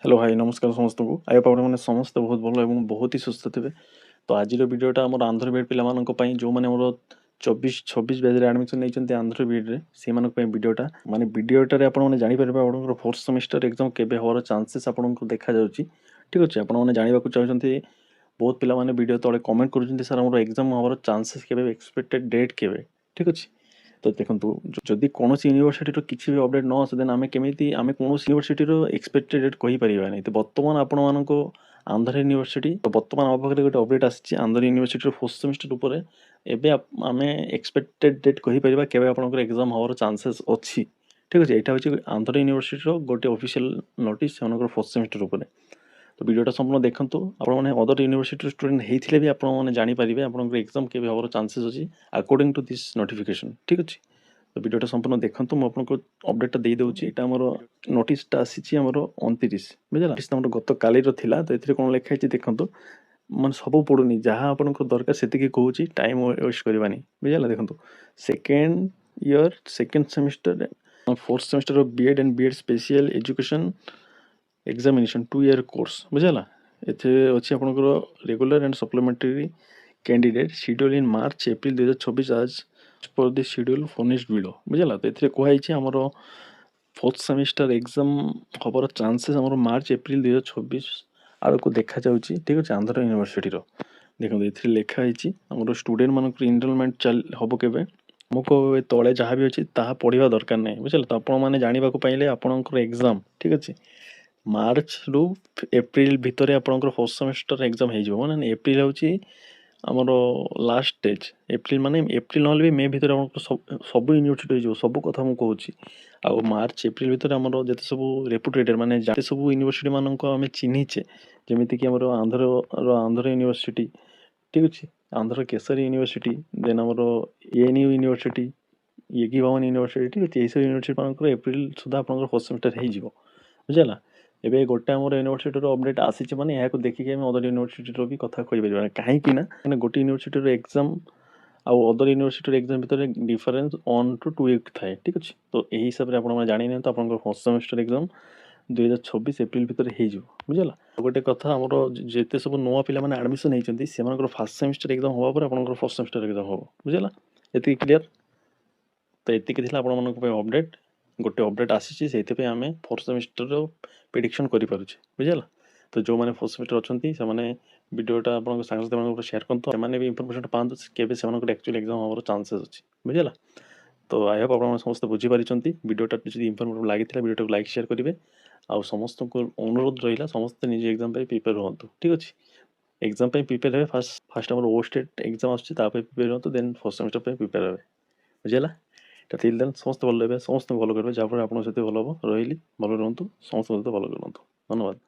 Hello भाई नमस्कार समस्त को आय आपने समस्त बहुत भल और बहुत ही सुस्थ थे। तो आज भिडियोटा आम आंध्र बीएड पाई जो मैंने मोर 24-26 बैच एडमिशन नहीं आंध्र बीएड से भिडियोटा माने भिडियोटार आपने जापर आप फोर्थ सेमिस्टर एग्जाम केबे हवार चांसेस आपको देखा जाउची। ठीक अच्छे आपने जानवा चाहते बहुत पिला माने वीडियो तले कमेंट कर सर आम एग्जाम हवार चांसेस केबे एक्सपेक्टेड डेट केबे। ठीक अच्छे तो देखो जदि कौन यूनिवर्सिटी किसी भी अपडेट न आसे देन आम केमी आम कौन यूनिवर्सिटी एक्सपेक्टेड डेट कहीपर नहीं। तो बर्तमान आपण मानक आंध्र यूनिवर्सिटी तो बर्तमान आम पाखे गोटे अपडेट आसी आंध्र यूनिवर्सिटी फोर्थ सेमिस्टर उपर एवं आम एक्सपेक्टेड डेट कहीपर केवे आपंकर एग्जाम हवार चांसेस अच्छी। ठीक अच्छे यहाँ हूँ आंध्र यूनिवर्सिटी गोटे ऑफिशियल नोटिस से फोर्थ सेमिस्टर उपर। तो वीडियोटा संपूर्ण देखो आपने अदर यूनिवर्सिटी स्टूडेंट होते भी आपने जानीपारे आप एग्जाम के हमार चांसेस अच्छी अकॉर्डिंग टू दिस नोटिफिकेशन। ठीक अच्छे तो वीडियोटा संपूर्ण देखो मुझे अपडेटा दे दूँ यहाँ आम नोटिसटा आसी 29 बुझे गत काली तो ये कौन लिखाई देखो मैं सब पढ़ुनी जहाँ आप दरकार से कहूँ टाइम वेस्ट करवानी बुझे देखो second year second semester fourth semester of BEd and BEd special education examination 2 year course बुझेगा ये अच्छी आपंकर regular and supplementary candidate schedule in March April 2024 आज पर द शेड्यूल फर्निश्ड वीडियो बुझेगा। तो ये कहुई आमर फोर्थ सेमिस्टर एग्जाम हबार चांसेस आम मार्च एप्रिल 2024 आड़ को देखा जाऊँगी। ठीक अच्छे आंध्र यूनिवर्सिटी देखो ये लिखाई आम स्टूडेंट मानक इनरोलमेंट चल हम के आमको तले जहाँ भी अच्छी पढ़ा दरकार नहीं बुझे। तो आपने जानवा पाइले आपंकर एग्जाम ठीक अच्छे मार्च रु एप्रिल भितर आपंकर फर्स्ट सेमिस्टर एग्जाम हो माने एप्रिल हूँ आमर लास्ट स्टेज एप्रिल माने एप्रिल ना भी मे भितर सब यूनिवर्सिटी हो सब कथा मुझे कहूँ आ मार्च एप्रिल भितर आमर जिते सब रेपुटेटेड माने जाते सब यूनिवर्सिटी मानक आम चिन्हीचे जमीक आंध्र यूनिवर्सिटी। ठीक अच्छे आंध्र केसरी यूनिवर्सिटी देन आमर एएनयू यूनिवर्सिटी येगी भवन यूनिवर्सिटी। ठीक अच्छे यही यूनिवर्सिटी मानक एप्रिल सुधा आप फर्स्ट सेमिस्टर हो बुझेगा। एबे गोटे आम यूनिवर्सिटी अपडेट आसी मैंने यहाँ देखिए अदर यूनिवर्सिटी भी कथा कहीपर कहीं गोटे यूनिवर्सिटी एग्जाम आउ अदर यूनिवर्सिटी एग्जाम भितर डिफरेन्स 1 to 2 वीक थाए। ठीक अच्छे तो यही हिसाब से आपने जानी तो आप फर्स्ट सेमिस्टर एग्जाम 2024 एप्रिल भितर हो बुझेगा। गोटे कथा आमर जिते सब नुआ पिला माने एडमिशन होती से फर्स्ट सेमिस्टर एग्जाम हवा पर आप फर्स्ट सेमिस्टर एग्जाम हम बुझेगा। ये क्लियर तो ये अपडेट गोटे अपडेट आसी से आम फोर्थ सेमिस्टर प्रेडिक्शन करें बुझेगा। तो जो मैंने फर्स्ट सेमिस्टर अच्छा से वीडियोटा आप सांगसाथी शेयर करते हैं भी इनफर्मेशन पाँच के एक्चुअली एग्जाम हमारे चांसेस अच्छी बुझेगा। तो आई होप आप समस्त बुझीपारी वीडियोटा जो इनफर्मेटिव लगी वीडियो को लाइक शेयर करेंगे आ समस्त को अनुरोध रहा समस्त निज एग्जाम प्रिपेयर हूँ। ठीक अच्छे एग्जाम प्रिपेयर हे फास्ट आम ओ स्टेट एग्जाम प्रिपेयर हूँ देन फर्स्ट सेमिस्टर प्रिपेयर हे बुझेगा। टिल देन समस्त भल रहे समस्त भल करेंगे जहाँफल आप भल हम रही भल रुहतु समस्त भल करूँ धन्यवाद।